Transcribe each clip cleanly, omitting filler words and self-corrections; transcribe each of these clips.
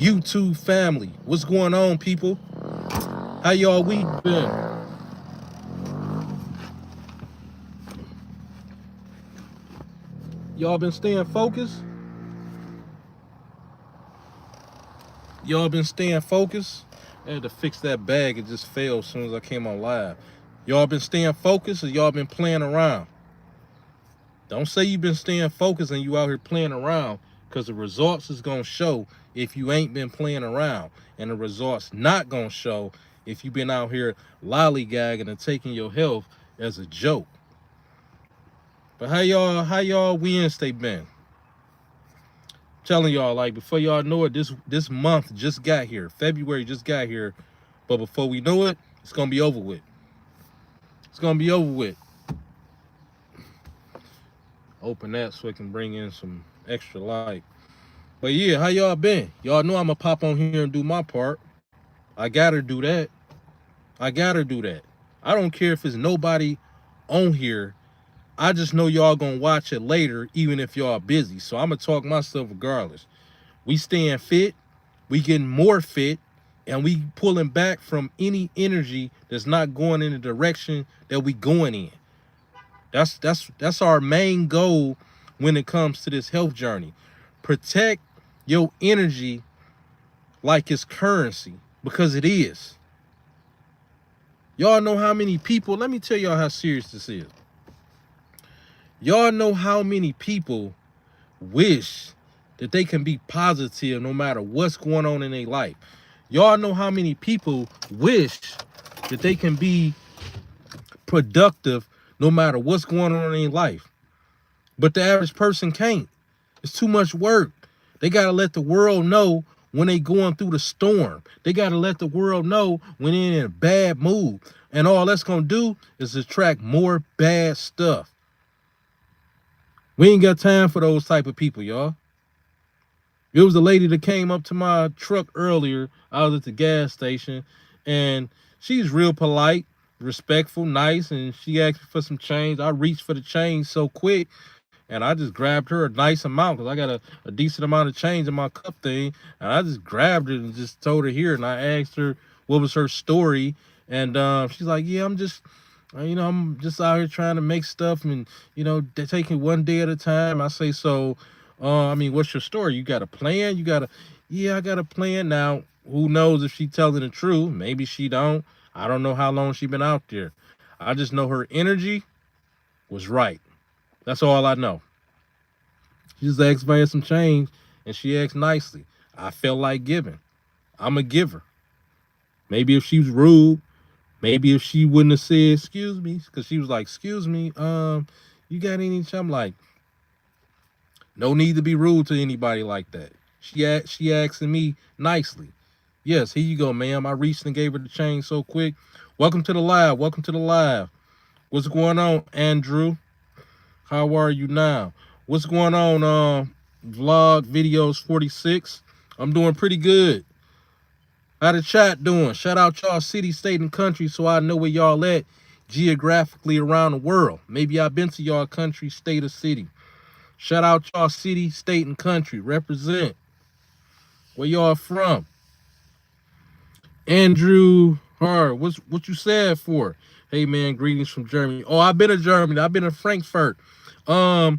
YouTube family. What's going on, people? How y'all week been? Y'all been staying focused? Y'all been staying focused? I had to fix that bag. It just fell as soon as I came on live. Y'all been staying focused or y'all been playing around? Don't say you been staying focused and you out here playing around, because the results is going to show if you ain't been playing around. And the results not going to show if you been out here lollygagging and taking your health as a joke. But how y'all Wednesday been? Telling y'all, like, before y'all know it, this month just got here. February just got here. But before we know it, it's gonna be over with. It's gonna be over with. Open that so it can bring in some extra light. But yeah, how y'all been? Y'all know I'm gonna pop on here and do my part. I gotta do that. I gotta do that. I don't care if it's nobody on here. I just know y'all gonna watch it later, even if y'all busy. So I'm gonna talk my stuff regardless. We staying fit, we getting more fit, and we pulling back from any energy that's not going in the direction that we going in. That's our main goal when it comes to this health journey. Protect your energy like it's currency, because it is. Y'all know how many people, let me tell y'all how serious this is. Y'all know how many people wish that they can be positive no matter what's going on in their life. Y'all know how many people wish that they can be productive no matter what's going on in their life. But the average person can't. It's too much work. They got to let the world know when they going through the storm. They got to let the world know when they're in a bad mood. And all that's going to do is attract more bad stuff. We ain't got time for those type of people, y'all. It was a lady that came up to my truck earlier. I was at the gas station, and she's real polite, respectful, nice, and she asked me for some change. I reached for the change so quick, and I just grabbed her a nice amount because I got a decent amount of change in my cup thing, and I just grabbed it and just told her here, and I asked her what was her story, and she's like, yeah, I'm just out here trying to make stuff, and they're taking one day at a time. I say, so what's your story? You got a plan? Yeah, I got a plan. Now, who knows if she telling the truth? Maybe she don't. I don't know how long she been out there. I just know her energy was right. That's all I know. She just asked for some change, and she asked nicely. I felt like giving. I'm a giver. Maybe if she was rude, maybe if she wouldn't have said, excuse me, because she was like, excuse me, you got any? I'm like, no need to be rude to anybody like that. She asking me nicely. Yes, here you go, ma'am. I reached and gave her the change so quick. Welcome to the live. Welcome to the live. What's going on, Andrew? How are you now? What's going on, vlog videos 46? I'm doing pretty good. How the chat doing? Shout out y'all city, state, and country so I know where y'all at geographically around the world. Maybe I've been to y'all country, state, or city. Shout out y'all city, state, and country. Represent. Where y'all from? Andrew Hart, what you sad for? Hey man, greetings from Germany. Oh, I've been to Germany. I've been to Frankfurt. How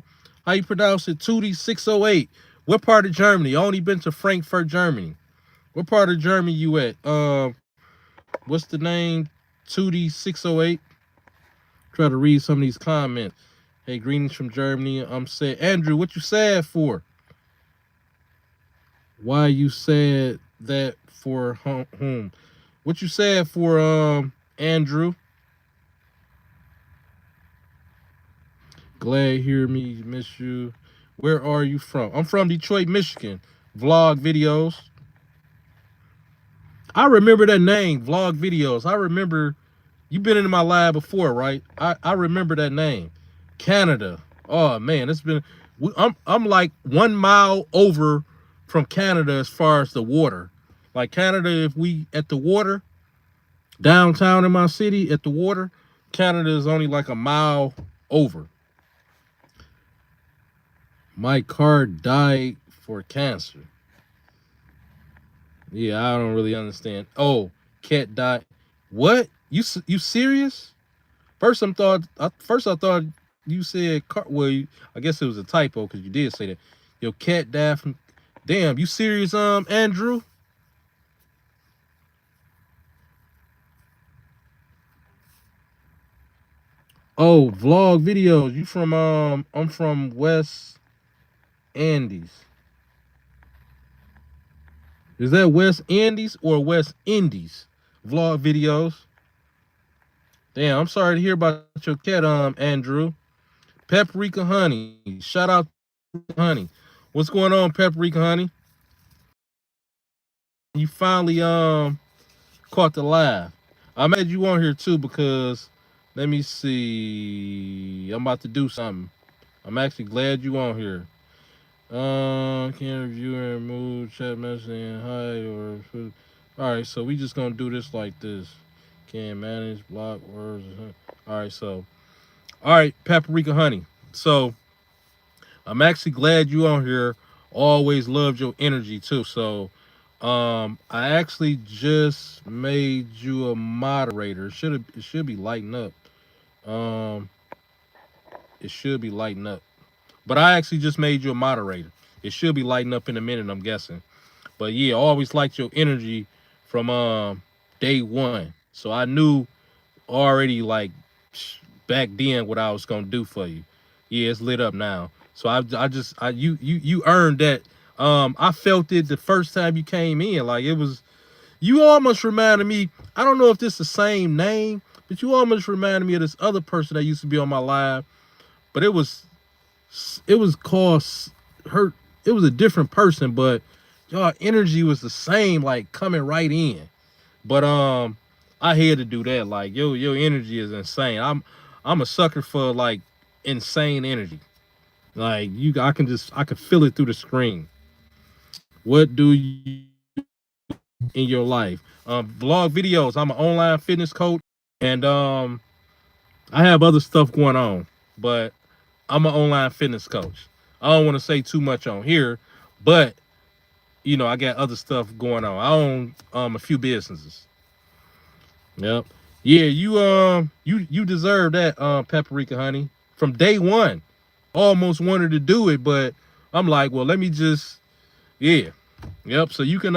you pronounce it? 2D608. What part of Germany? I only been to Frankfurt, Germany. What part of Germany you at? What's the name? 2D608. Try to read some of these comments. Hey, greetings from Germany. I'm sad. Andrew, what you sad for? Why you sad that for whom? What you sad for, Andrew? Glad to hear me, miss you. Where are you from? I'm from Detroit, Michigan. Vlog videos. I remember that name, vlog videos. I remember you've been in my live before, right? I remember that name. Canada. Oh man, it's been I'm like 1 mile over from Canada as far as the water. Like Canada, if we at the water, downtown in my city at the water, Canada is only like a mile over. My car died for cancer. Yeah, I don't really understand. Oh, cat died. What? You serious? First I thought you said well, I guess it was a typo because you did say that. Your cat died from. Damn, you serious, Andrew? Oh, vlog videos. You from I'm from West Andes. Is that West Andes or West Indies? Vlog videos. Damn, I'm sorry to hear about your cat, Andrew. Paprika Honey. Shout out to Honey. What's going on, Paprika Honey? You finally caught the live. I made you on here too because let me see. I'm about to do something. I'm actually glad you on here. Can review and remove chat message and hide or all right, so we just gonna do this like this. Can manage block words. All right, so all right, Paprika Honey. So I'm actually glad you on here. Always loved your energy too. So I actually just made you a moderator. It should be lighting up. Um it should be lighting up. But I actually just made you a moderator. It should be lighting up in a minute, I'm guessing. But yeah, I always liked your energy from day one. So I knew already like back then what I was gonna do for you. Yeah, it's lit up now. So you earned that. I felt it the first time you came in. Like it was you almost reminded me. I don't know if this is the same name, but you almost reminded me of this other person that used to be on my live. But it was called her. It was a different person, but y'all energy was the same, like coming right in. But I had to do that. Like your energy is insane. I'm a sucker for like insane energy. Like I can feel it through the screen. What do you in your life? Vlog videos. I'm an online fitness coach, and I have other stuff going on, but I'm an online fitness coach. I don't want to say too much on here, but I got other stuff going on. I own a few businesses. Yep. Yeah, you deserve that, Paprika Honey. From day one. Almost wanted to do it, but I'm like, well, let me just yeah. Yep. So you can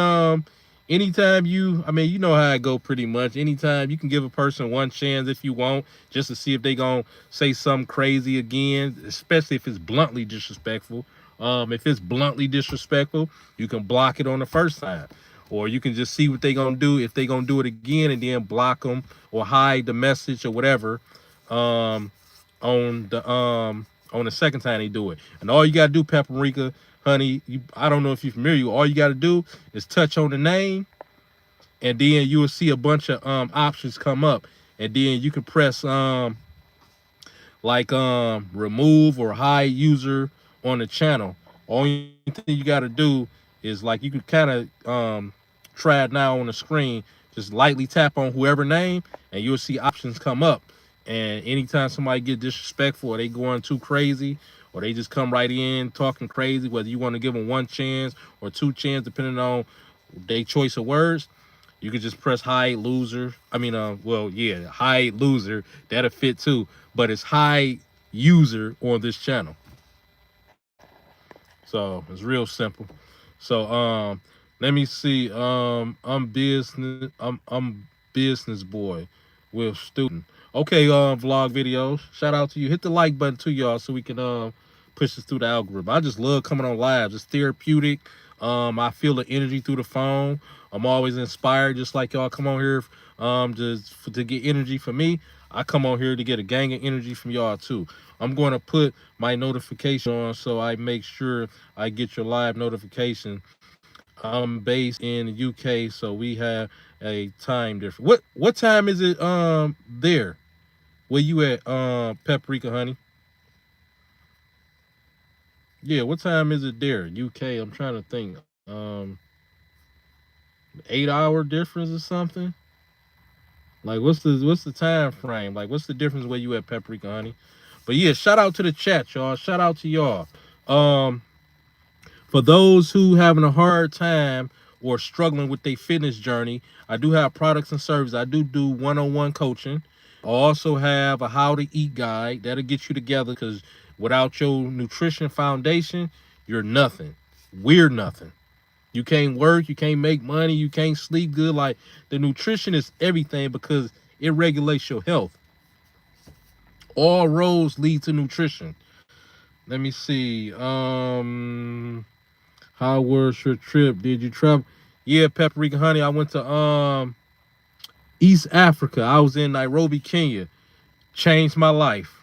anytime I mean, you know how I go pretty much. Anytime you can give a person one chance if you want, just to see if they gonna say something crazy again, especially if it's bluntly disrespectful. If it's bluntly disrespectful, you can block it on the first time. Or you can just see what they gonna do if they gonna do it again and then block them or hide the message or whatever um on the second time they do it. And all you gotta do, Paprika Honey, I don't know if you're familiar. All you got to do is touch on the name, and then you will see a bunch of options come up, and then you can press like remove or hide user on the channel. Only thing you got to do is like you can kind of try it now on the screen. Just lightly tap on whoever name, and you'll see options come up. And anytime somebody get disrespectful or they going too crazy, or they just come right in talking crazy, whether you want to give them one chance or two chance, depending on their choice of words, you can just press hide loser. I mean, well, yeah, hide loser. That'll fit too. But it's hide user on this channel. So it's real simple. So let me see. I'm business boy with student. Okay, vlog videos. Shout out to you. Hit the like button too, y'all, so we can push this through the algorithm. I just love coming on live. It's therapeutic. I feel the energy through the phone. I'm always inspired, just like y'all come on here to get energy from me. I come on here to get a gang of energy from y'all too. I'm going to put my notification on so I make sure I get your live notification. I'm based in the UK, so we have a time difference. What time is it there? Where you at, Paprika Honey? Yeah, what time is it there? UK. I'm trying to think. 8 hour difference or something? Like what's the time frame? Like what's the difference where you at, Paprika Honey? But yeah, shout out to the chat, y'all. Shout out to y'all. For those who having a hard time or struggling with their fitness journey. I do have products and services. I do one-on-one coaching. I also have a how to eat guide that'll get you together, because without your nutrition foundation, you're nothing. We're nothing. You can't work, you can't make money, you can't sleep good. Like, the nutrition is everything because it regulates your health. All roads lead to nutrition. Let me see. How was your trip? Did you travel? Yeah, Paprika Honey. I went to East Africa. I was in Nairobi, Kenya. Changed my life.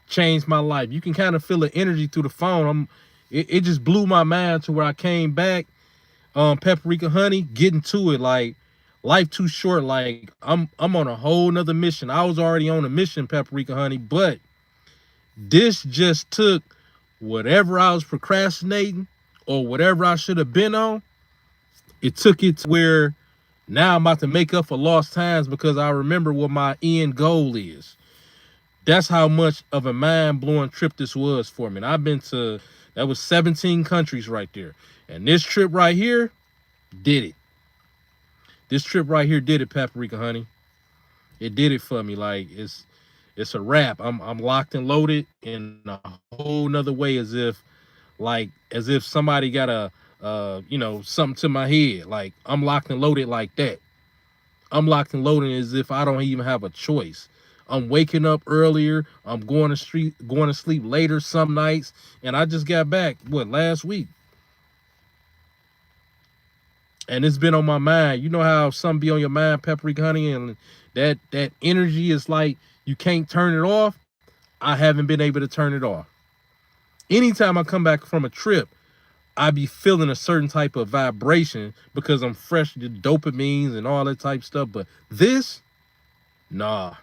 Changed my life. You can kind of feel the energy through the phone. It just blew my mind to where I came back. Paprika Honey, getting to it. Like, life too short. Like, I'm on a whole nother mission. I was already on a mission, Paprika Honey, but this just took whatever I was procrastinating or whatever I should have been on. It took it to where now I'm about to make up for lost times because I remember what my end goal is. That's how much of a mind-blowing trip this was for me. And I've been to, that was 17 countries right there. And this trip right here did it. This trip right here did it, Paprika Honey. It did it for me. Like, it's a wrap. I'm locked and loaded in a whole nother way, as if somebody got a something to my head. Like, I'm locked and loaded like that. I'm locked and loaded as if I don't even have a choice. I'm waking up earlier. I'm going to sleep later some nights. And I just got back, last week. And it's been on my mind. You know how something be on your mind, Paprika Honey, and that energy is like you can't turn it off. I haven't been able to turn it off. Anytime I come back from a trip, I be feeling a certain type of vibration because I'm fresh to dopamines and all that type stuff. But this, nah.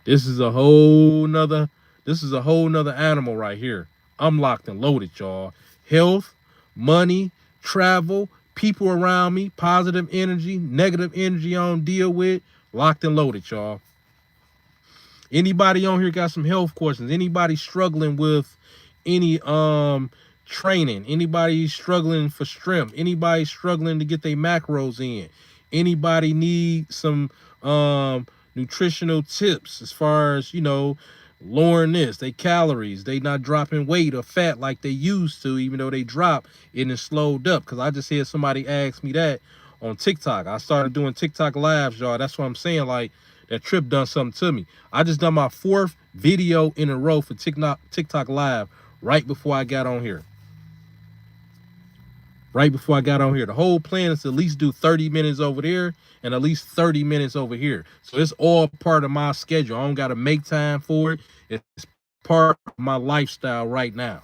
This is a whole nother animal right here. I'm locked and loaded, y'all. Health, money, travel, people around me, positive energy, negative energy I don't deal with. Locked and loaded, y'all. Anybody on here got some health questions? Anybody struggling with any training? Anybody struggling for strength? Anybody struggling to get their macros in? Anybody need some nutritional tips as far as, lowering they calories, they not dropping weight or fat like they used to, even though they drop it and slowed up? Because I just had somebody ask me that on TikTok. I started doing TikTok lives, y'all. That's what I'm saying. Like, that trip done something to me. I just done my 4th video in a row for TikTok live right before I got on here. The whole plan is to at least do 30 minutes over there and at least 30 minutes over here. So it's all part of my schedule. I don't got to make time for it. It's part of my lifestyle right now.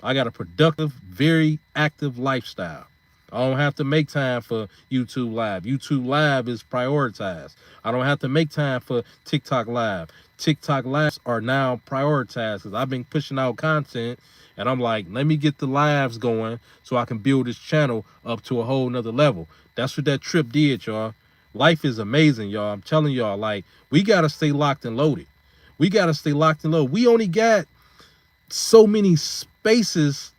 I got a productive, very active lifestyle. I don't have to make time for YouTube Live. YouTube Live is prioritized. I don't have to make time for TikTok Live. TikTok Lives are now prioritized because I've been pushing out content, and I'm like, let me get the lives going so I can build this channel up to a whole nother level. That's what that trip did, y'all. Life is amazing, y'all. I'm telling y'all, like, we got to stay locked and loaded. We only got so many spaces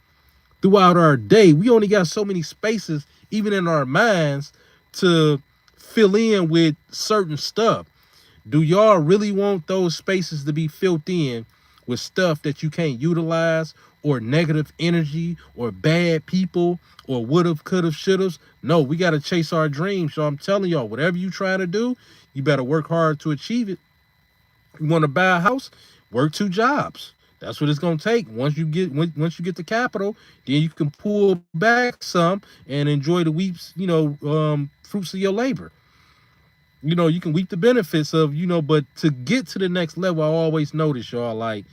throughout our day. We only got so many spaces, even in our minds, to fill in with certain stuff. Do y'all really want those spaces to be filled in with stuff that you can't utilize, or negative energy, or bad people, or would've, could've, should've? No, we got to chase our dreams. So I'm telling y'all, whatever you try to do, you better work hard to achieve it. You want to buy a house? Work 2 jobs. That's what it's gonna take. Once you get the capital, then you can pull back some and enjoy the fruits of your labor. You can reap the benefits of, but to get to the next level, I always notice, y'all, like,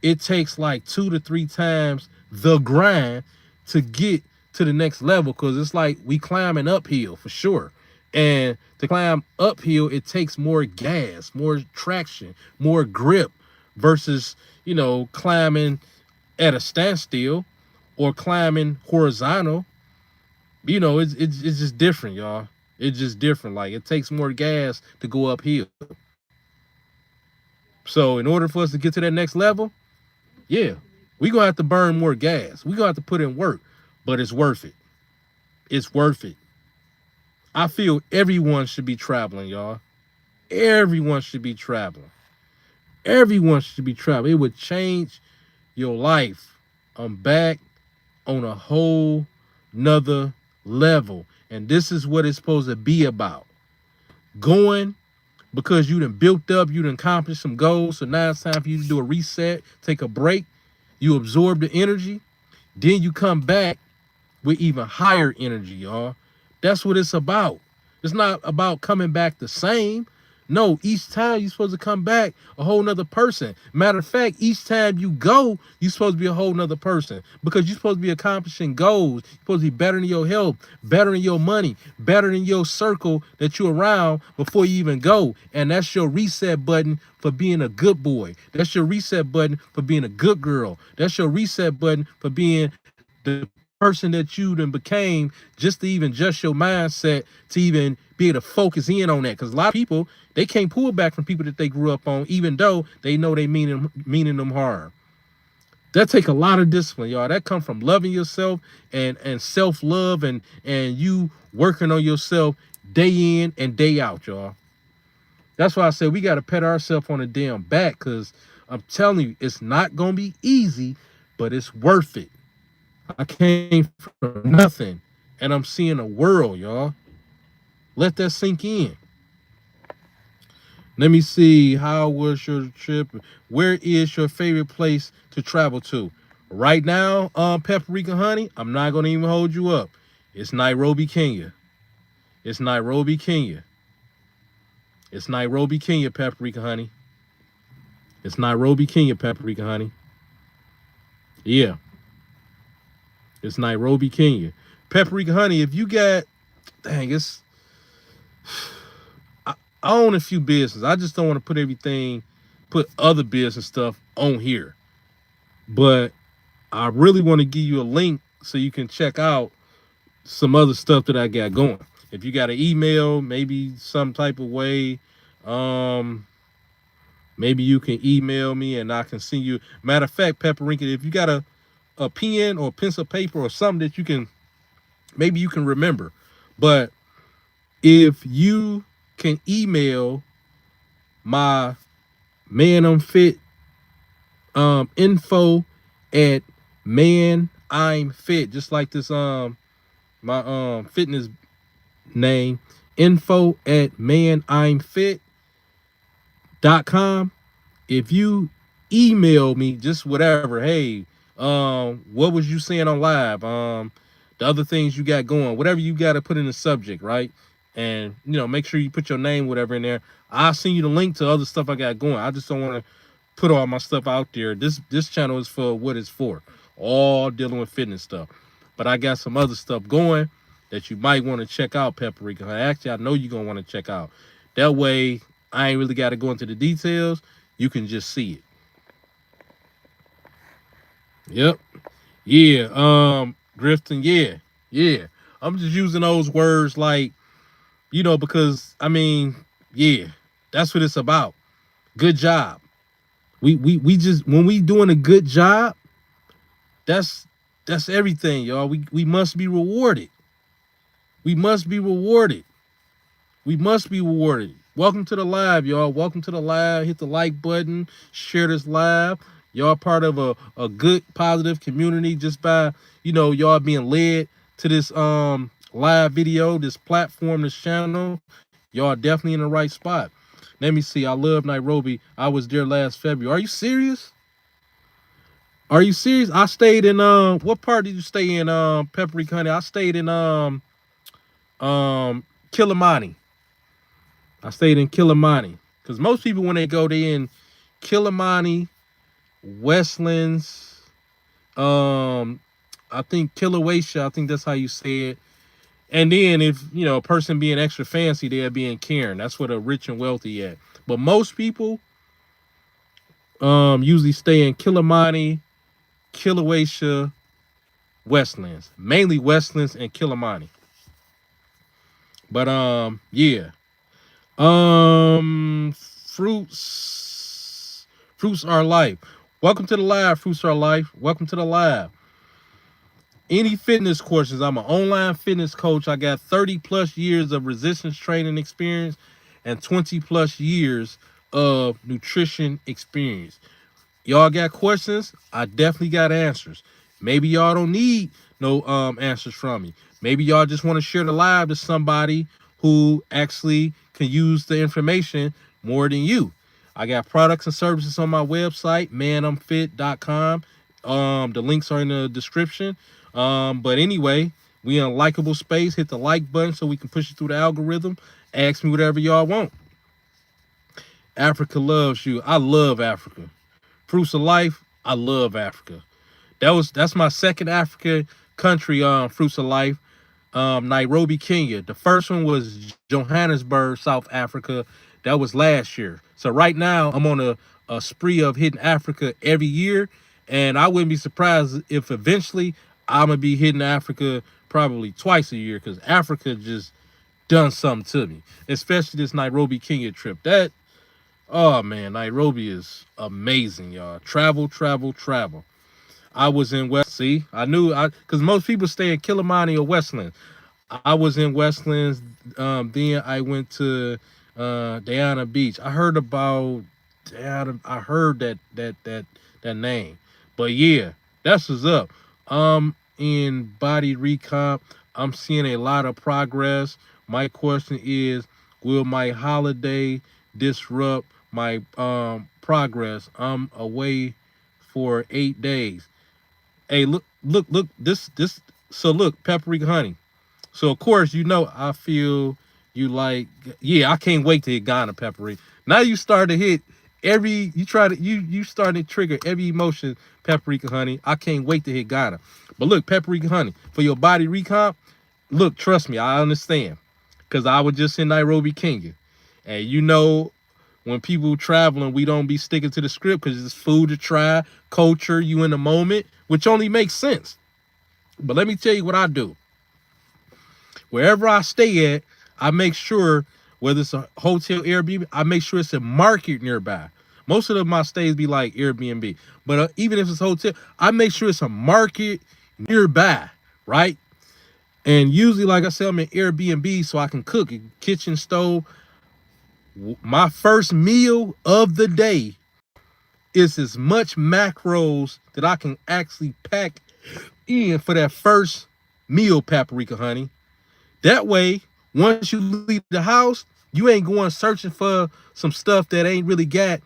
it takes like 2 to 3 times the grind to get to the next level, because it's like we climbing uphill for sure. And to climb uphill, it takes more gas, more traction, more grip versus, climbing at a standstill or climbing horizontal. It's just different, y'all. It's just different. Like, it takes more gas to go uphill. So in order for us to get to that next level, yeah, we're going to have to burn more gas. We're going to have to put in work, but it's worth it. It's worth it. I feel everyone should be traveling, y'all. Everyone should be traveling. Everyone should be traveling. It would change your life. I'm back on a whole nother level. And this is what it's supposed to be about. Going because you done built up, you done accomplished some goals. So now it's time for you to do a reset, take a break. You absorb the energy. Then you come back with even higher energy, y'all. That's what it's about. It's not about coming back the same. No, each time you're supposed to come back a whole nother person. Matter of fact, each time you go, you're supposed to be a whole nother person because you're supposed to be accomplishing goals. You're supposed to be better in your health, better in your money, better in your circle that you're around before you even go. And that's your reset button for being a good boy. That's your reset button for being a good girl. That's your reset button for being the person that you then became, just to even adjust your mindset to even be able to focus in on that. Because a lot of people, they can't pull back from people that they grew up on, even though they know they meaning them harm. That take a lot of discipline, y'all. That come from loving yourself and self-love and you working on yourself day in and day out, y'all. That's why I said we got to pat ourselves on the damn back, because I'm telling you, it's not going to be easy, but it's worth it. I came from nothing, and I'm seeing a world, y'all. Let that sink in. Let me see. How was your trip? Where is your favorite place to travel to? Right now, Paprika Honey, I'm not going to even hold you up. It's Nairobi, Kenya. It's Nairobi, Kenya. It's Nairobi, Kenya, Paprika Honey. It's Nairobi, Kenya, Paprika Honey. Yeah. It's Nairobi, Kenya. Paprika Honey, if you got, dang, it's, I own a few businesses. I just don't want to put other business stuff on here. But I really want to give you a link so you can check out some other stuff that I got going. If you got an email, maybe some type of way, maybe you can email me and I can send you. Matter of fact, Paprika, if you got a pen or pencil paper or something that you can, maybe you can remember. But if you can email my Man I'm Fit info at Man I'm Fit, just like this my fitness name, info at manimfit.com. If you email me just whatever, hey, what was you saying on live, the other things you got going, whatever you got to put in the subject, right? And make sure you put your name, whatever, in there. I'll send you the link to other stuff I got going. I just don't want to put all my stuff out there. This channel is for what it's for, all dealing with fitness stuff. But I got some other stuff going that you might want to check out, Paprika. Actually, I know you're gonna want to check out. That way, I ain't really got to go into the details. You can just see it. Yep. Yeah. Grifton. Yeah. I'm just using those words like, because I mean, yeah, that's what it's about. Good job. We just, when we doing a good job, that's everything, y'all. We must be rewarded. We must be rewarded. We must be rewarded. Welcome to the live, y'all. Welcome to the live. Hit the like button. Share this live. Y'all part of a good, positive community just by, y'all being led to this live video, this platform, this channel. Y'all definitely in the right spot. Let me see. I love Nairobi. I was there last February. Are you serious? Are you serious? I stayed in what part did you stay in, Paprika Honey? I stayed in Kilimani. I stayed in Kilimani. Because most people when they go, they in Kilimani, Westlands, I think Kilauea, I think that's how you say it. And then if a person being extra fancy, they'll be in Cairn. That's where the rich and wealthy at. But most people usually stay in Kilimani, Kilauea, Westlands. Mainly Westlands and Kilimani. But yeah. Fruits are life. Welcome to the live, Fruits are life. Welcome to the live. Any fitness courses. I'm an online fitness coach. I got 30 plus years of resistance training experience and 20 plus years of nutrition experience. Y'all got questions? I definitely got answers. Maybe y'all don't need no answers from me. Maybe y'all just want to share the live to somebody who actually can use the information more than you. I got products and services on my website, manumfit.com. The links are in the description. But anyway, we in a likable space. Hit the like button so we can push it through the algorithm. Ask me whatever y'all want. Africa loves you. I love Africa. Fruits of Life, I love Africa. That's my second Africa country, Fruits of Life. Nairobi, Kenya. The first one was Johannesburg, South Africa. That was last year. So right now I'm on a spree of hitting Africa every year. And I wouldn't be surprised if eventually I'm gonna be hitting Africa probably twice a year, because Africa just done something to me. Especially this Nairobi, Kenya trip. Oh man, Nairobi is amazing, y'all. Travel, travel, travel. I was in West. See, I knew because most people stay in Kilimani or Westland. I was in Westlands. Then I went to Diana Beach. I heard about Diana. I heard that name. But yeah, that's what's up. In body recomp, I'm seeing a lot of progress. My question is, will my holiday disrupt my progress? I'm away for 8 days. Hey, look, this. So look, Paprika Honey. So of course, I feel you like, yeah, I can't wait to hit Ghana, Paprika. Now you start to hit you starting to trigger every emotion, Paprika Honey. I can't wait to hit Ghana. But look, Paprika Honey, for your body recomp, look, trust me, I understand. Because I was just in Nairobi, Kenya. And when people traveling, we don't be sticking to the script because it's food to try, culture, you in the moment, which only makes sense. But let me tell you what I do. Wherever I stay at, I make sure, whether it's a hotel, Airbnb, I make sure it's a market nearby. Most of my stays be like Airbnb. But even if it's a hotel, I make sure it's a market nearby, right? And usually, like I said, I'm in Airbnb so I can cook. Kitchen stove. My first meal of the day is as much macros that I can actually pack in for that first meal, Paprika Honey. That way, once you leave the house, you ain't going searching for some stuff that ain't really got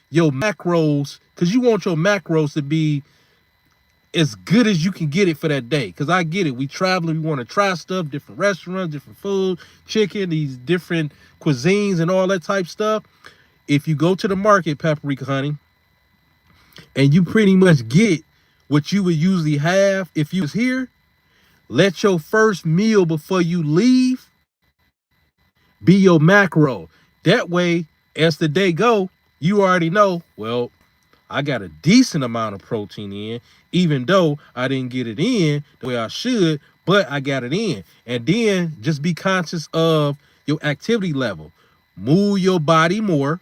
your macros, because you want your macros to be as good as you can get it for that day. Because I get it. We traveling, we want to try stuff, different restaurants, different food, chicken, these different cuisines and all that type stuff. If you go to the market, Paprika Honey, and you pretty much get what you would usually have if you was here, let your first meal before you leave be your macro. That way, as the day go, you already know, well, I got a decent amount of protein in, even though I didn't get it in the way I should, but I got it in. And then just be conscious of your activity level. Move your body more,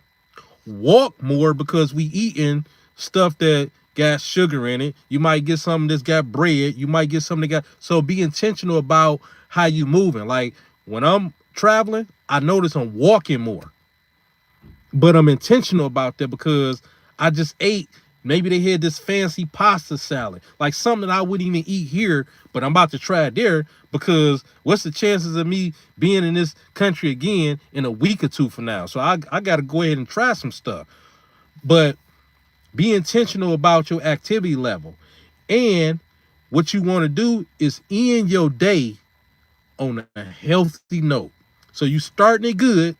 walk more, because we eating stuff that got sugar in it. You might get something that's got bread. You might get something that got, so be intentional about how you moving. Like when I'm traveling, I notice I'm walking more. But I'm intentional about that because I just ate. Maybe they had this fancy pasta salad, like something that I wouldn't even eat here, but I'm about to try it there, because what's the chances of me being in this country again in a week or two from now? So I got to go ahead and try some stuff. But be intentional about your activity level. And what you want to do is end your day on a healthy note. So you starting it good,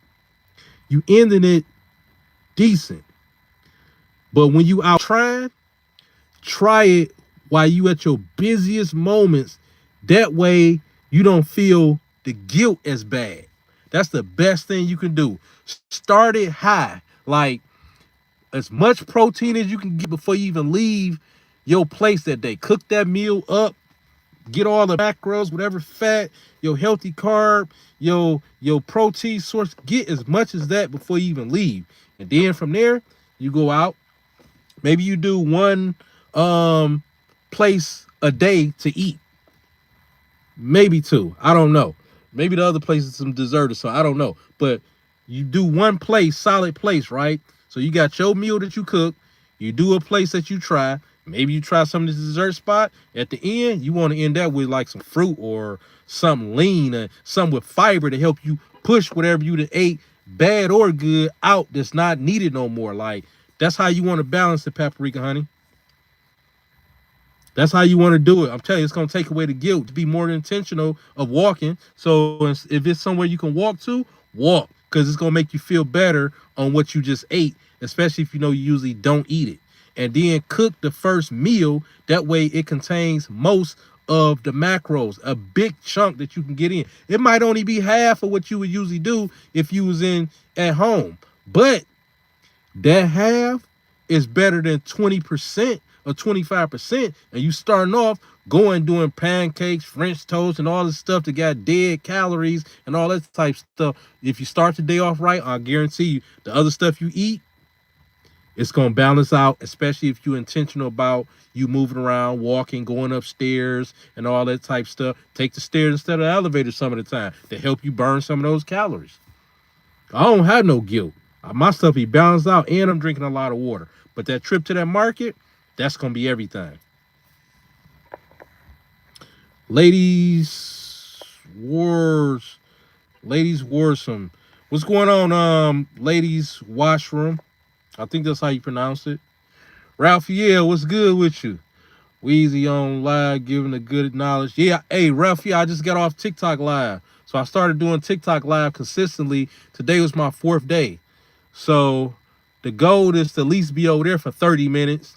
you ending it decent. But when you out trying, try it while you at your busiest moments. That way you don't feel the guilt as bad. That's the best thing you can do. Start it high. Like as much protein as you can get before you even leave your place that day. Cook that meal up. Get all the macros, whatever fat, your healthy carb, your protein source. Get as much as that before you even leave. And then from there, you go out. Maybe you do one place a day to eat. maybe 2. I don't know. Maybe the other place is some dessert or so. I don't know. But you do one place, solid place, right? So you got your meal that you cook. You do a place that you try. Maybe you try some of the dessert spot. At the end, you want to end up with like some fruit or something lean and something with fiber to help you push whatever you done ate, bad or good, out that's not needed no more. Like, that's how you want to balance the paprika, honey. That's how you want to do it. I'm telling you, it's going to take away the guilt to be more intentional of walking. So if it's somewhere you can walk to, walk, because it's going to make you feel better on what you just ate, especially if you know you usually don't eat it. And then cook the first meal. That way it contains most of the macros, a big chunk that you can get in. It might only be half of what you would usually do if you was in at home. But that half is better than 20% or 25%. And you starting off going doing pancakes, French toast, and all this stuff that got dead calories and all that type of stuff. If you start the day off right, I guarantee you the other stuff you eat, it's going to balance out, especially if you're intentional about you moving around, walking, going upstairs, and all that type of stuff. Take the stairs instead of the elevator some of the time to help you burn some of those calories. I don't have no guilt. My stuff be balanced out, and I'm drinking a lot of water. But that trip to that market, that's going to be everything. Ladies Wars. Ladies Warsome. What's going on, ladies washroom? I think that's how you pronounce it. Raphael, what's good with you? Weezy on live, giving the good knowledge. Yeah, hey, Raphael, I just got off TikTok live. So I started doing TikTok live consistently. Today was my 4th day. So the goal is to at least be over there for 30 minutes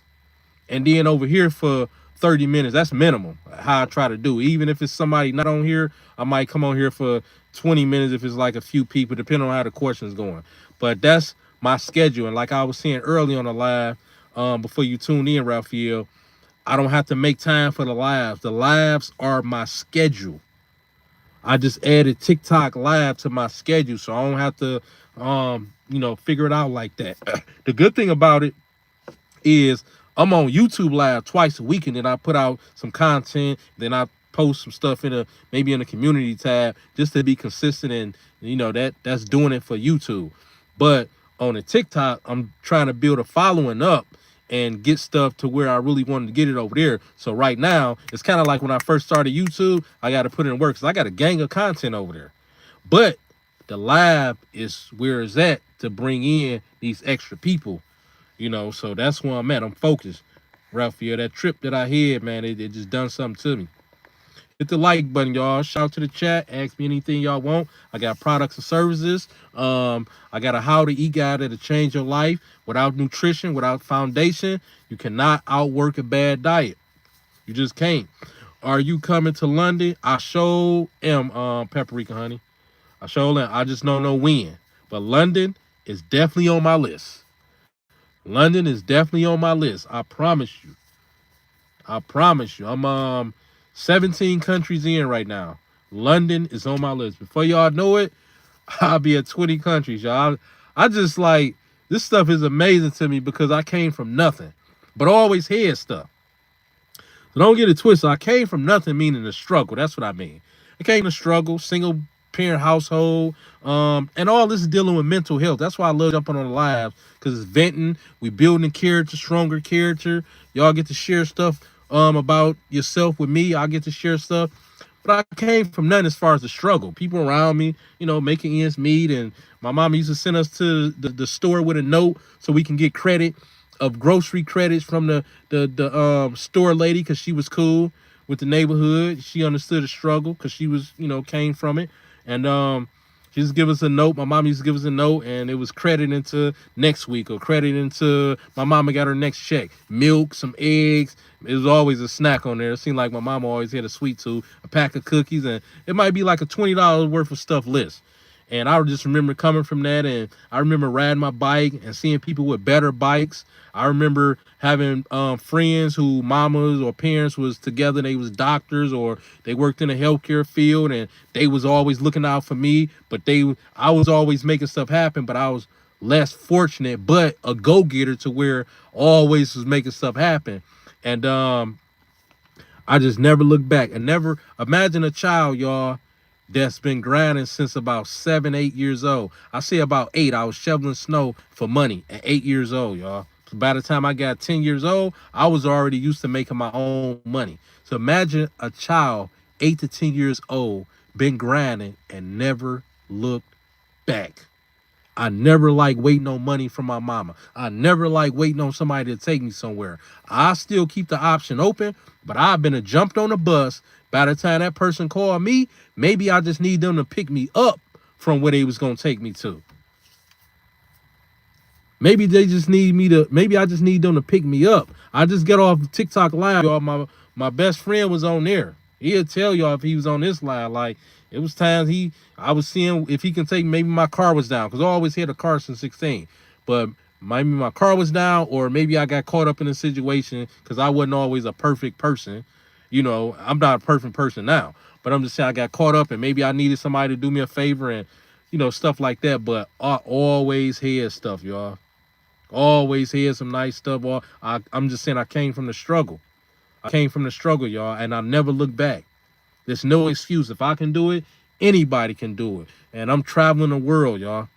and then over here for 30 minutes. That's minimum, how I try to do. Even if it's somebody not on here, I might come on here for 20 minutes if it's like a few people, depending on how the question's going. But that's my schedule. And like I was saying early on the live, before you tuned in, Raphael, I don't have to make time for the lives. The lives are my schedule. I just added TikTok live to my schedule, so I don't have to, figure it out like that. The good thing about it is I'm on YouTube live twice a week, and then I put out some content. Then I post some stuff maybe in the community tab just to be consistent, and that's doing it for YouTube. But on the TikTok, I'm trying to build a following up and get stuff to where I really wanted to get it over there. So right now, it's kind of like when I first started YouTube, I got to put in work because I got a gang of content over there. But the live is where it's at to bring in these extra people, so that's where I'm at. I'm focused. Raphael, that trip that I had, man, it just done something to me. Hit the like button, y'all. Shout to the chat. Ask me anything y'all want. I got products and services. I got a how to eat guide that'll change your life. Without nutrition, without foundation, you cannot outwork a bad diet. You just can't. Are you coming to London? I sure am, Paprika Honey. I sure am. I just don't know when. But London is definitely on my list. London is definitely on my list. I promise you. I promise you. I'm 17 countries in right now. London is on my list. Before y'all know it, I'll be at 20 countries, y'all. I just like, this stuff is amazing to me because I came from nothing, but always had stuff. So don't get it twisted. I came from nothing, meaning the struggle. That's what I mean. I came to struggle, single parent household, and all this is dealing with mental health. That's why I love jumping on the live, because it's venting. We building character, stronger character. Y'all get to share stuff about yourself with me. I get to share stuff. But I came from nothing as far as the struggle. People around me, making ends meet. And my mom used to send us to the store with a note so we can get credit of grocery credits from the store lady, because she was cool with the neighborhood. She understood the struggle because she was, came from it. And she just give us a note. My mom used to give us a note, and it was credit into next week or credit into my mama got her next check. Milk, some eggs. It was always a snack on there. It seemed like my mama always had a sweet tooth, a pack of cookies, and it might be like a $20 worth of stuff list. And I just remember coming from that, and I remember riding my bike and seeing people with better bikes. I remember having friends who mamas or parents was together. They was doctors or they worked in the healthcare field, and they was always looking out for me. But I was always making stuff happen, but I was less fortunate, but a go-getter to where always was making stuff happen. And I just never look back. And never imagine a child, y'all, that's been grinding since about 7, 8 years old. I say about 8. I was shoveling snow for money at 8 years old, y'all. By the time I got 10 years old, I was already used to making my own money. So imagine a child, 8 to 10 years old, been grinding and never looked back. I never like waiting on money from my mama. I never like waiting on somebody to take me somewhere. I still keep the option open, but I've been jumped on a bus. By the time that person called me, maybe I just need them to pick me up from where they was gonna take me to. Maybe they just need me to. Maybe I just need them to pick me up. I just get off TikTok live, y'all. My best friend was on there. He'll tell y'all if he was on this live. Like it was times I was seeing if he can take. Maybe my car was down because I always had a car since 16. But maybe my car was down, or maybe I got caught up in a situation because I wasn't always a perfect person. You know, I'm not a perfect person now, but I'm just saying I got caught up and maybe I needed somebody to do me a favor and stuff like that. But I always had stuff, y'all. Always had some nice stuff. I'm just saying I came from the struggle. I came from the struggle, y'all, and I never look back. There's no excuse. If I can do it, anybody can do it. And I'm traveling the world, y'all.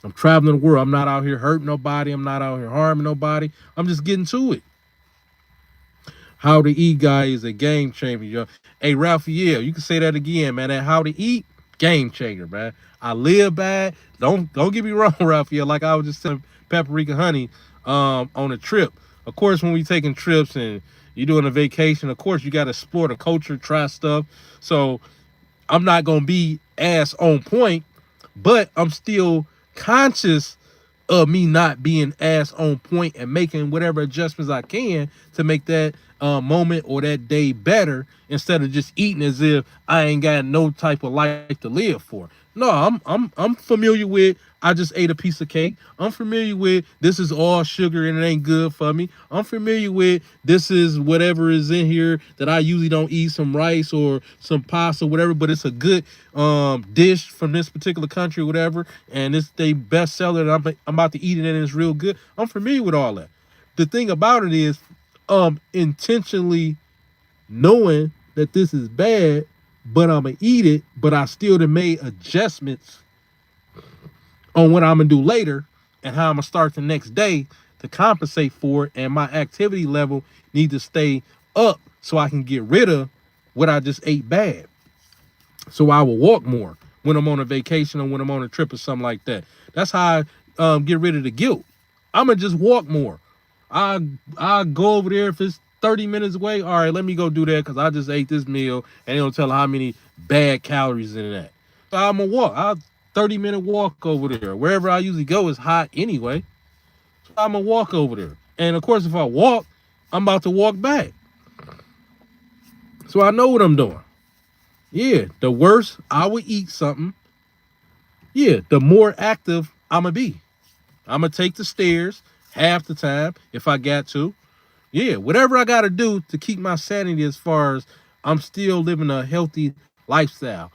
I'm traveling the world. I'm not out here hurting nobody. I'm not out here harming nobody. I'm just getting to it. How to Eat guy is a game changer, y'all. Hey, Raphael, you can say that again, man. That How to Eat, game changer, man. I live by. Don't get me wrong, Raphael. Like I was just telling Paprika Honey on a trip. Of course, when we taking trips and you're doing a vacation, of course, you got to explore the culture, try stuff. So I'm not going to be as on point, but I'm still conscious of me not being as on point and making whatever adjustments I can to make that moment or that day better instead of just eating as if I ain't got no type of life to live for. No, I'm familiar with I just ate a piece of cake. I'm familiar with this is all sugar and it ain't good for me. I'm familiar with this is whatever is in here that I usually don't eat, some rice or some pasta, whatever, but it's a good dish from this particular country, whatever, and it's the best seller and I'm about to eat it and it's real good. I'm familiar with all that. The thing about it is intentionally knowing that this is bad, but I'm gonna eat it, but I still done made adjustments on what I'm gonna do later and how I'm gonna start the next day to compensate for it, and my activity level need to stay up so I can get rid of what I just ate bad. So I will walk more when I'm on a vacation or when I'm on a trip or something like that. That's how I get rid of the guilt. I'm gonna just walk more. I go over there if it's 30 minutes away. All right, let me go do that because I just ate this meal and it'll tell how many bad calories in that. So I'm gonna walk. 30-minute walk over there. Wherever I usually go is hot anyway. So I'm gonna walk over there. And of course, if I walk, I'm about to walk back. So I know what I'm doing. Yeah, the worse I would eat something, yeah, the more active I'm gonna be. I'm gonna take the stairs half the time if I got to. Yeah, whatever I gotta do to keep my sanity as far as I'm still living a healthy lifestyle.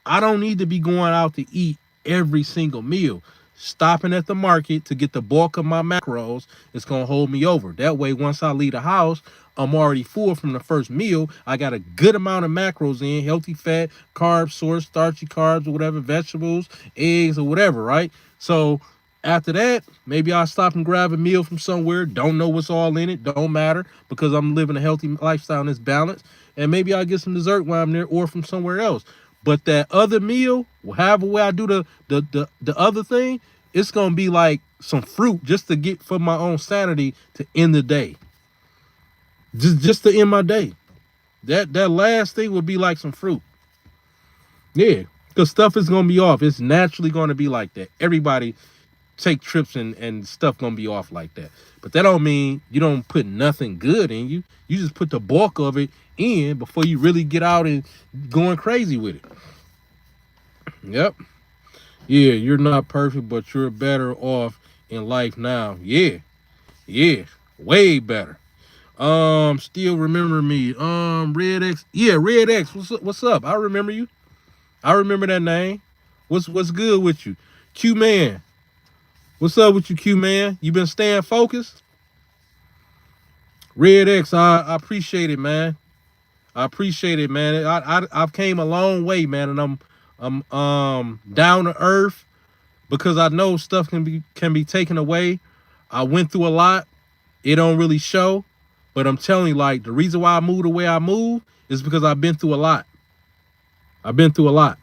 I don't need to be going out to eat every single meal. Stopping at the market to get the bulk of my macros is going to hold me over. That way, once I leave the house, I'm already full from the first meal. I got a good amount of macros in, healthy fat, carb source, starchy carbs or whatever, vegetables, eggs or whatever, right? So after that, maybe I'll stop and grab a meal from somewhere. Don't know what's all in it. Don't matter because I'm living a healthy lifestyle and it's balanced. And maybe I'll get some dessert while I'm there or from somewhere else. But that other meal, however way I do the other thing, it's gonna be like some fruit just to get for my own sanity to end the day. Just to end my day. That last thing would be like some fruit. Yeah, because stuff is gonna be off. It's naturally gonna be like that. Everybody take trips and stuff gonna be off like that. But that don't mean you don't put nothing good in you. You just put the bulk of it in before you really get out and going crazy with it. Yep. Yeah, you're not perfect, but you're better off in life now. Yeah. Yeah. Way better. Still remember me. Red X. Yeah, Red X. What's up? I remember you. I remember that name. What's good with you? Q Man. What's up with you, Q Man? You been staying focused? Red X, I appreciate it, man. I appreciate it, man. I've came a long way, man, and I'm down to earth because I know stuff can be taken away. I went through a lot. It don't really show, but I'm telling you, like, the reason why I move the way I move is because I've been through a lot. I've been through a lot.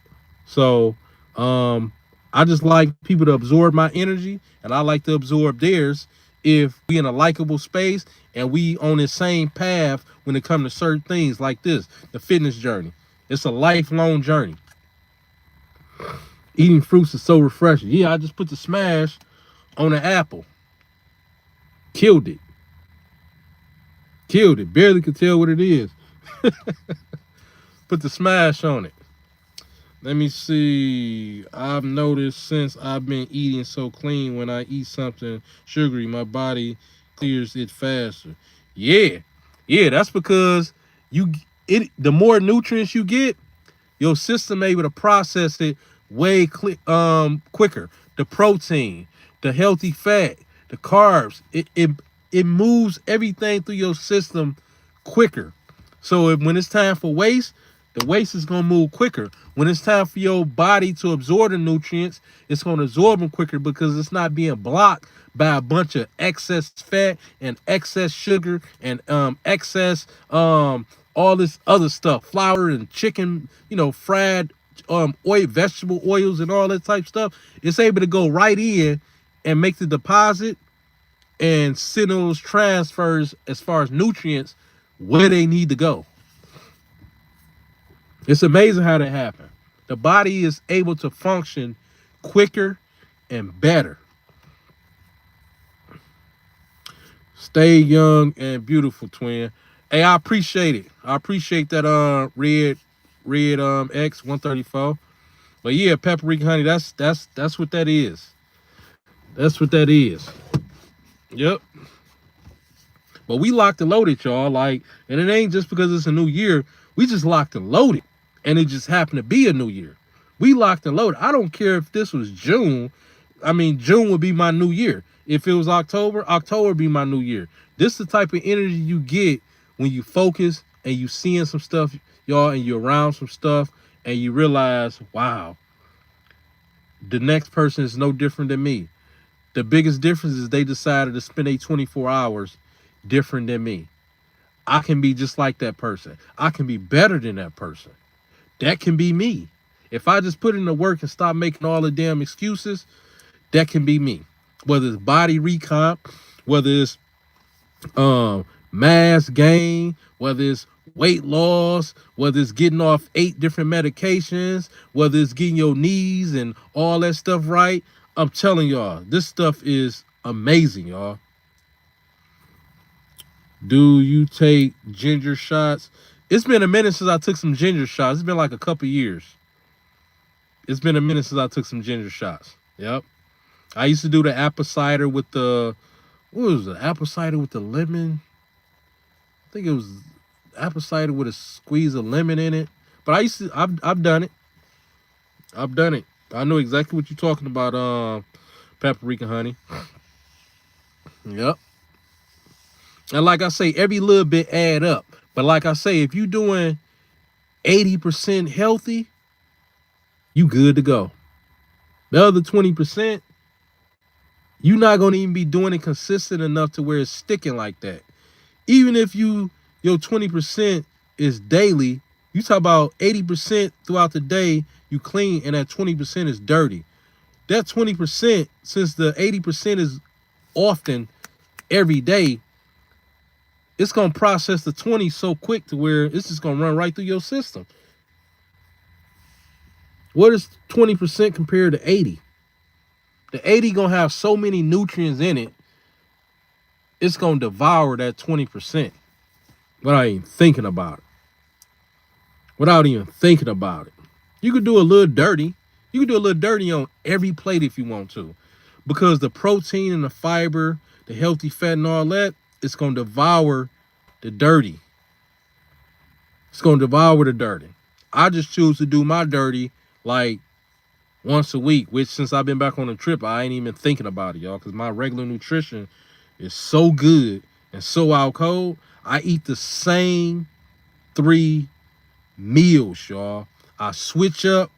So I just like people to absorb my energy, and I like to absorb theirs if we in a likable space and we on the same path when it comes to certain things like this, the fitness journey. It's a lifelong journey. Eating fruits is so refreshing. Yeah, I just put the smash on an apple. Killed it. Killed it. Barely could tell what it is. Put the smash on it. Let me see. I've noticed since I've been eating so clean, when I eat something sugary, my body clears it faster. Yeah. Yeah, that's because the more nutrients you get, your system able to process it way quicker. The protein, the healthy fat, the carbs, it moves everything through your system quicker. So when it's time for waste, the waste is going to move quicker. When it's time for your body to absorb the nutrients, it's going to absorb them quicker because it's not being blocked by a bunch of excess fat and excess sugar and excess all this other stuff, flour and chicken, fried oil, vegetable oils and all that type stuff. It's able to go right in and make the deposit and send those transfers as far as nutrients where they need to go. It's amazing how that happened. The body is able to function quicker and better. Stay young and beautiful, twin. Hey, I appreciate it. I appreciate that red X134. But yeah, paprika honey, that's what that is. That's what that is. Yep. But we locked and loaded, y'all. Like, and it ain't just because it's a new year. We just locked and loaded. And it just happened to be a new year. We locked and loaded. I don't care if this was June. I mean, June would be my new year. If it was October, October would be my new year. This is the type of energy you get when you focus and you seeing some stuff, y'all, and you're around some stuff, and you realize, wow, the next person is no different than me. The biggest difference is they decided to spend 24 hours different than me. I can be just like that person. I can be better than that person. That can be me. If I just put in the work and stop making all the damn excuses, that can be me. Whether it's body recomp, whether it's mass gain, whether it's weight loss, whether it's getting off 8 different medications, whether it's getting your knees and all that stuff right. I'm telling y'all, this stuff is amazing, y'all. Do you take ginger shots? It's been a minute since I took some ginger shots. It's been like a couple years. It's been a minute since I took some ginger shots. Yep. I used to do the apple cider with the, what was it? Apple cider with the lemon. I think it was apple cider with a squeeze of lemon in it. But I've done it. I've done it. I know exactly what you're talking about, paprika honey. Yep. And like I say, every little bit add up. But like I say, if you're doing 80% healthy, you good to go. The other 20%, you're not going to even be doing it consistent enough to where it's sticking like that. Even if your 20% is daily, you talk about 80% throughout the day, you clean, and that 20% is dirty. That 20%, since the 80% is often every day, it's going to process the 20 so quick to where it's just going to run right through your system. What is 20% compared to 80? The 80 going to have so many nutrients in it, it's going to devour that 20% without even thinking about it. Without even thinking about it. You could do a little dirty. You could do a little dirty on every plate if you want to. Because the protein and the fiber, the healthy fat and all that, it's going to devour the dirty. It's going to devour the dirty. I just choose to do my dirty like once a week, which since I've been back on the trip, I ain't even thinking about it, y'all, because my regular nutrition is so good and so out cold. I eat the same 3 meals, y'all. I switch up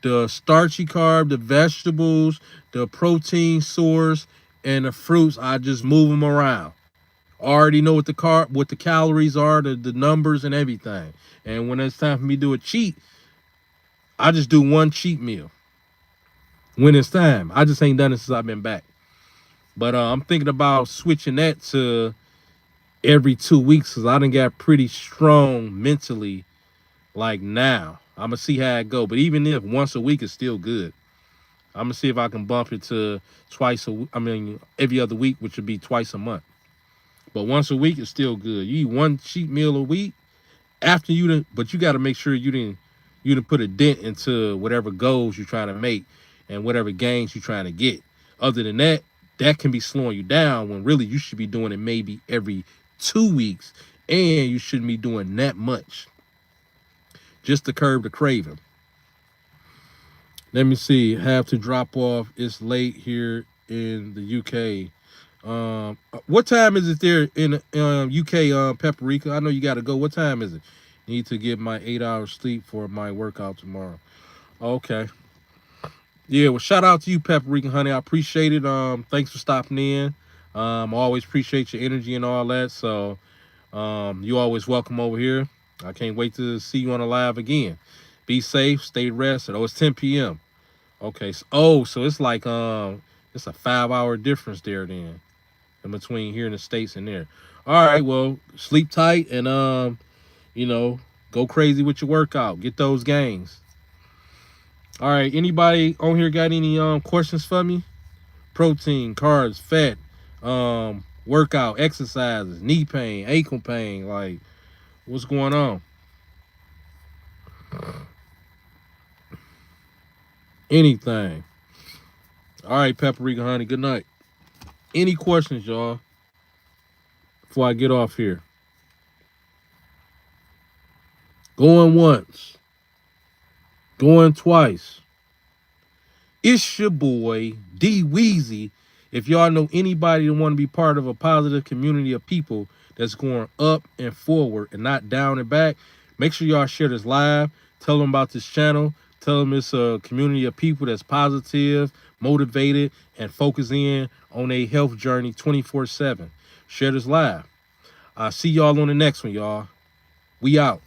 the starchy carb, the vegetables, the protein source, and the fruits. I just move them around. Already know what the calories are, the numbers and everything. And when it's time for me to do a cheat, I just do one cheat meal. When it's time. I just ain't done it since I've been back. But I'm thinking about switching that to every 2 weeks because I done got pretty strong mentally like now. I'm gonna see how it go. But even if once a week is still good. I'm gonna see if I can bump it to every other week, which would be twice a month. But once a week is still good. You eat one cheat meal a week after but you got to make sure you didn't put a dent into whatever goals you're trying to make and whatever gains you're trying to get. Other than that, that can be slowing you down when really you should be doing it maybe every 2 weeks, and you shouldn't be doing that much just to curb the craving. Let me see. Have to drop off. It's late here in the UK. What time is it there in UK, Paprika? I know you got to go. What time is it? Need to get my 8 hours sleep for my workout tomorrow. Okay. Yeah, well, shout out to you, Paprika, honey. I appreciate it. Thanks for stopping in. I always appreciate your energy and all that. So, you always welcome over here. I can't wait to see you on the live again. Be safe, stay rested. Oh, it's 10 p.m. Okay. So it's like it's a 5-hour difference there then, in between here in the States and there. All right, well, sleep tight and go crazy with your workout. Get those gains. All right, anybody on here got any questions for me? Protein, carbs, fat, workout, exercises, knee pain, ankle pain, like what's going on? Anything. All right, Paprika honey, good night. Any questions, y'all, before I get off here? Going once. Going twice. It's your boy, D Weezy. If y'all know anybody that want to be part of a positive community of people that's going up and forward and not down and back, make sure y'all share this live. Tell them about this channel. Tell them it's a community of people that's positive, motivated, and focus in on a health journey 24/7. Share this live. I'll see y'all on the next one, y'all. We out.